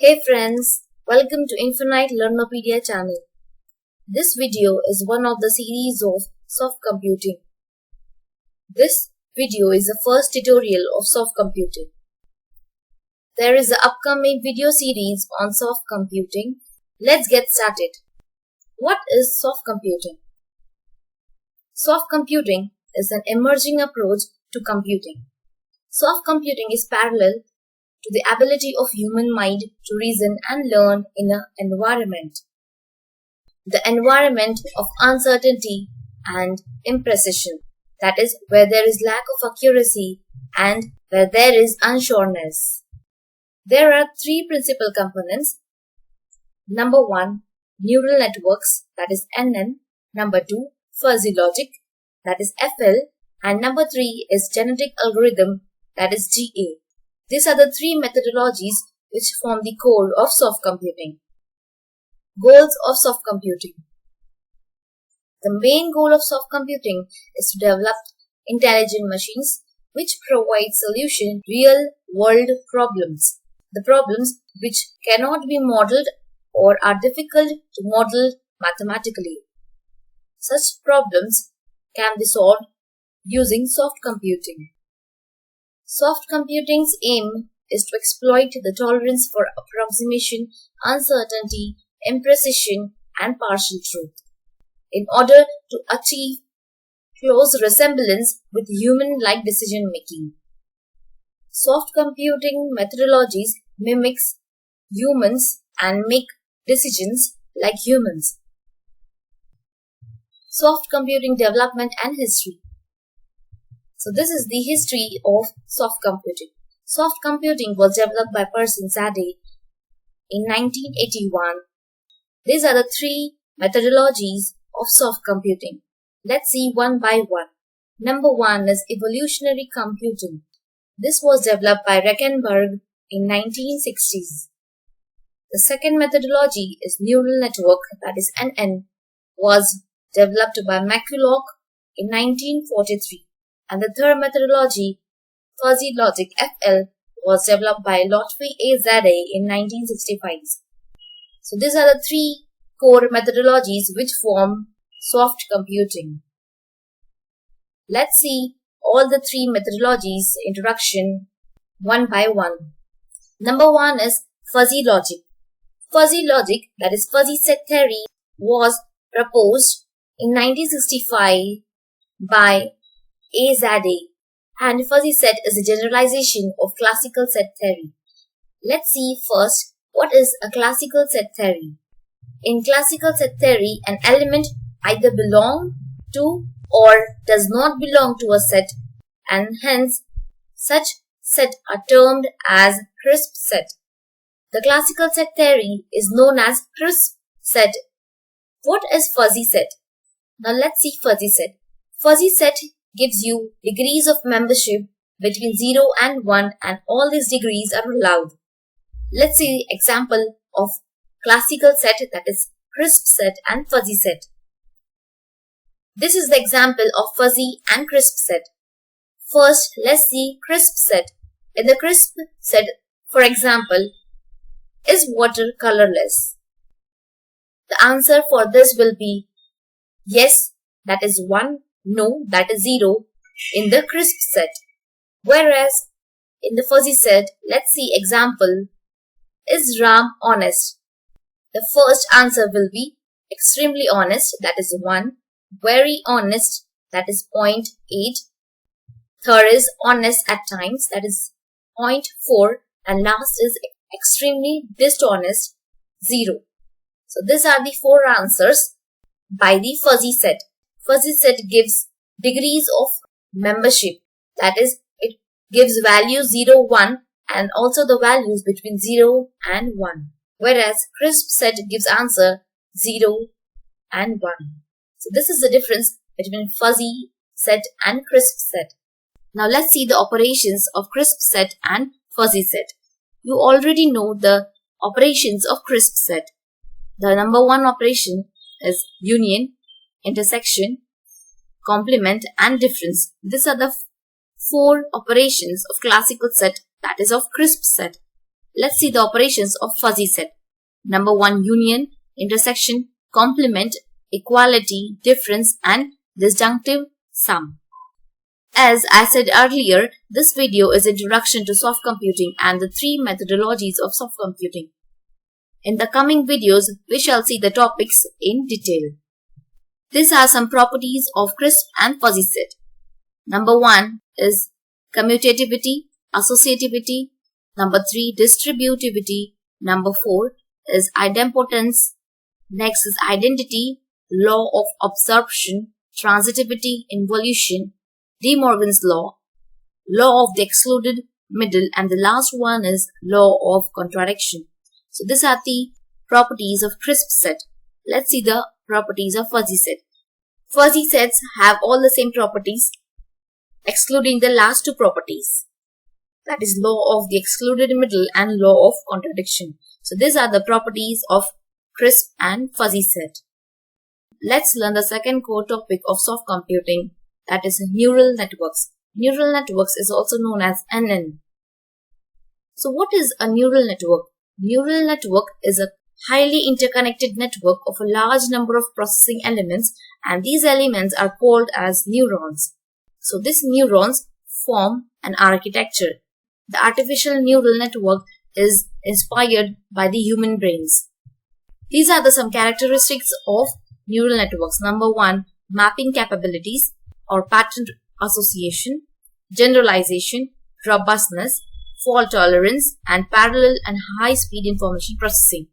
Hey friends, welcome to Infinite Learnopedia channel. This video is one of the series of soft computing. This video is the first tutorial of soft computing. There is an upcoming video series on soft computing. Let's get started. What is soft computing? Soft computing is an emerging approach to computing. Soft computing is parallel to the ability of human mind to reason and learn in an environment. The environment of uncertainty and imprecision, that is, where there is lack of accuracy and where there is unsureness. There are three principal components. Number 1, neural networks, that is NN. Number 2, fuzzy logic, that is FL. And number 3 is genetic algorithm, that is GA. These are the three methodologies which form the core of soft computing. Goals of soft computing. The main goal of soft computing is to develop intelligent machines which provide solution to real-world problems. The problems which cannot be modeled or are difficult to model mathematically. Such problems can be solved using soft computing. Soft computing's aim is to exploit the tolerance for approximation, uncertainty, imprecision, and partial truth in order to achieve close resemblance with human-like decision-making. Soft computing methodologies mimics humans and make decisions like humans. Soft computing development and history. So this is the history of soft computing. Soft computing was developed by Percy Zadeh in 1981. These are the three methodologies of soft computing. Let's see one by one. Number 1 is evolutionary computing. This was developed by Rechenberg in 1960s. The second methodology is neural network, that is NN, was developed by McCulloch in 1943. And the third methodology, fuzzy logic FL, was developed by Lotfi A. Zadeh in 1965. So these are the three core methodologies which form soft computing. Let's see all the three methodologies introduction one by one. Number 1 is fuzzy logic. Fuzzy logic, that is fuzzy set theory, was proposed in 1965 by A. Zadeh, and fuzzy set is a generalization of classical set theory. Let's see first what is a classical set theory. In classical set theory, an element either belongs to or does not belong to a set, and hence such set are termed as crisp set. The classical set theory is known as crisp set. What is fuzzy set? Now let's see fuzzy set. Fuzzy set gives you degrees of membership between 0 and 1, and all these degrees are allowed. Let's see the example of classical set, that is crisp set and fuzzy set. This is the example of fuzzy and crisp set. First, let's see crisp set. In the crisp set, for example, is water colorless? The answer for this will be yes, that is 1. No, that is 0 in the crisp set. Whereas in the fuzzy set, let's see example, is Ram honest? The first answer will be extremely honest, that is 1. Very honest, that is 0.8. Third is honest at times, that is 0.4. And last is extremely dishonest, 0. So these are the 4 answers by the fuzzy set. Fuzzy set gives degrees of membership, that is, it gives values 0, 1 and also the values between 0 and 1. Whereas crisp set gives answer 0 and 1. So this is the difference between fuzzy set and crisp set. Now let's see the operations of crisp set and fuzzy set. You already know the operations of crisp set. The number 1 operation is union, intersection, complement and difference. These are the 4 operations of classical set, that is of crisp set. Let's see the operations of fuzzy set. Number 1, union, intersection, complement, equality, difference, and disjunctive sum. As I said earlier, this video is introduction to soft computing and the 3 methodologies of soft computing. In the coming videos, we shall see the topics in detail. These are some properties of crisp and fuzzy set. Number 1 is commutativity, associativity. Number 3, distributivity. Number 4 is idempotence. Next is identity, law of absorption, transitivity, involution, De Morgan's law, law of the excluded middle, and the last one is law of contradiction. So these are the properties of crisp set. Let's see the properties of fuzzy set. Fuzzy sets have all the same properties excluding the last 2 properties. That is law of the excluded middle and law of contradiction. So these are the properties of crisp and fuzzy set. Let's learn the second core topic of soft computing, that is neural networks. Neural networks is also known as NN. So what is a neural network? Neural network is a highly interconnected network of a large number of processing elements, and these elements are called as neurons. So these neurons form an architecture. The artificial neural network is inspired by the human brains. These are some characteristics of neural networks. Number 1, mapping capabilities or pattern association, generalization, robustness, fault tolerance, and parallel and high-speed information processing.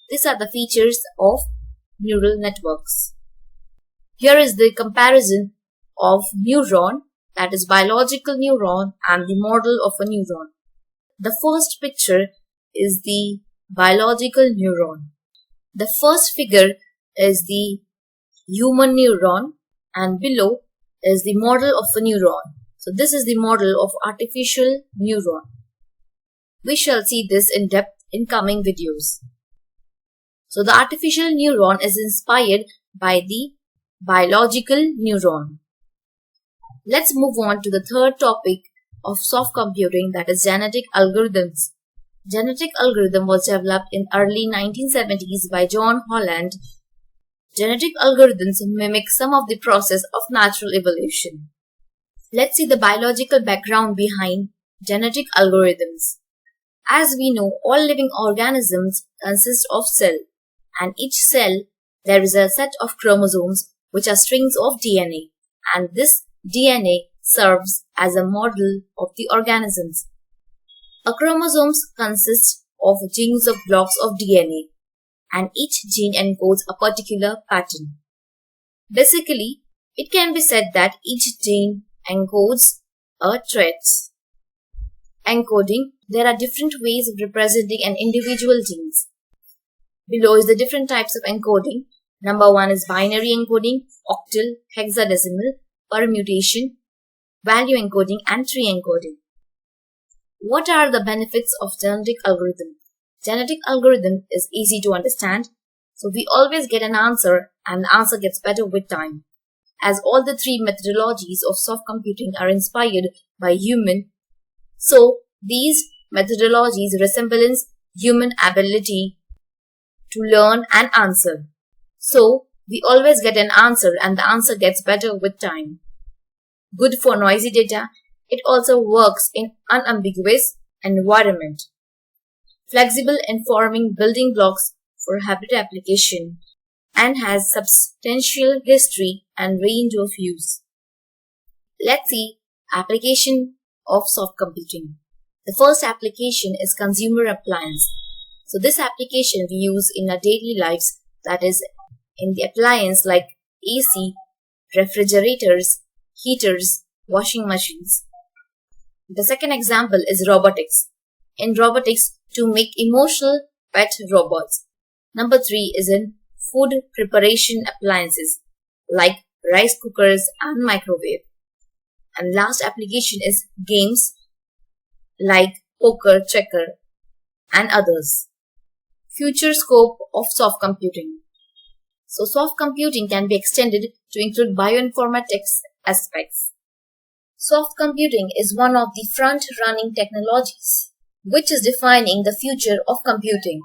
These are the features of neural networks. Here is the comparison of neuron, that is biological neuron, and the model of a neuron. The first picture is the biological neuron. The first figure is the human neuron, and below is the model of a neuron. So this is the model of artificial neuron. We shall see this in depth in coming videos. So the artificial neuron is inspired by the biological neuron. Let's move on to the third topic of soft computing, that is genetic algorithms. Genetic algorithm was developed in early 1970s by John Holland. Genetic algorithms mimic some of the process of natural evolution. Let's see the biological background behind genetic algorithms. As we know, all living organisms consist of cell, and each cell there is a set of chromosomes which are strings of DNA, and this DNA serves as a model of the organisms. A chromosomes consists of genes of blocks of DNA, and each gene encodes a particular pattern. Basically, it can be said that each gene encodes a trait. Encoding, there are different ways of representing an individual genes. Below is the different types of encoding. Number 1 is binary encoding, octal, hexadecimal, permutation, value encoding, and tree encoding. What are the benefits of genetic algorithm? Genetic algorithm is easy to understand, so we always get an answer, and the answer gets better with time. As all the 3 methodologies of soft computing are inspired by human, so these methodologies resemblance human ability to learn and answer. So we always get an answer, and the answer gets better with time. Good for noisy data. It also works in unambiguous environment. Flexible in forming building blocks for hybrid application, and has substantial history and range of use. Let's see application of soft computing. The first application is consumer appliance. So this application we use in our daily lives, that is in the appliance like AC, refrigerators, heaters, washing machines. The second example is robotics. In robotics, to make emotional pet robots. Number 3 is in food preparation appliances like rice cookers and microwave. And last application is games like poker, checker, and others. Future scope of soft computing. So soft computing can be extended to include bioinformatics aspects. Soft computing is one of the front-running technologies. which is defining the future of computing.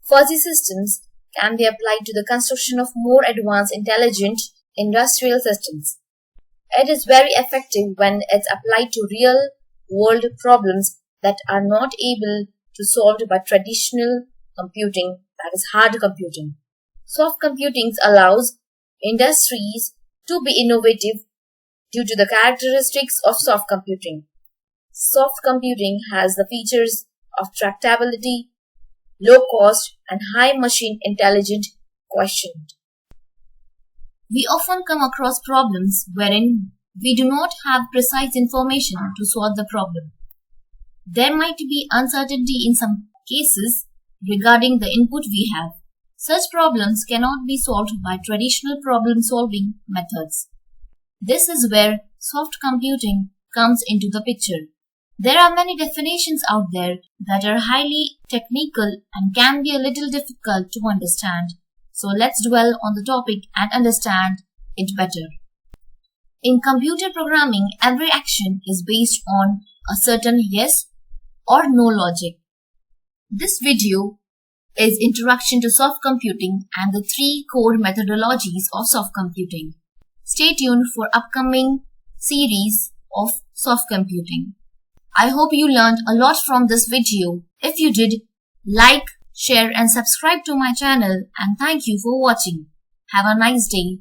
Fuzzy systems can be applied to the construction of more advanced intelligent industrial systems. It is very effective when it's applied to real-world problems that are not able to solved by traditional computing, that is hard computing. Soft computing allows industries to be innovative due to the characteristics of soft computing. Soft computing has the features of tractability, low cost, and high machine intelligence quotient. We often come across problems wherein we do not have precise information to solve the problem. There might be uncertainty in some cases regarding the input we have. Such problems cannot be solved by traditional problem-solving methods. This is where soft computing comes into the picture. There are many definitions out there that are highly technical and can be a little difficult to understand. So let's dwell on the topic and understand it better. In computer programming, every action is based on a certain yes or no logic. This video is Introduction to Soft Computing and the 3 core methodologies of soft computing. Stay tuned for upcoming series of soft computing. I hope you learned a lot from this video. If you did, like, share and subscribe to my channel, and thank you for watching. Have a nice day.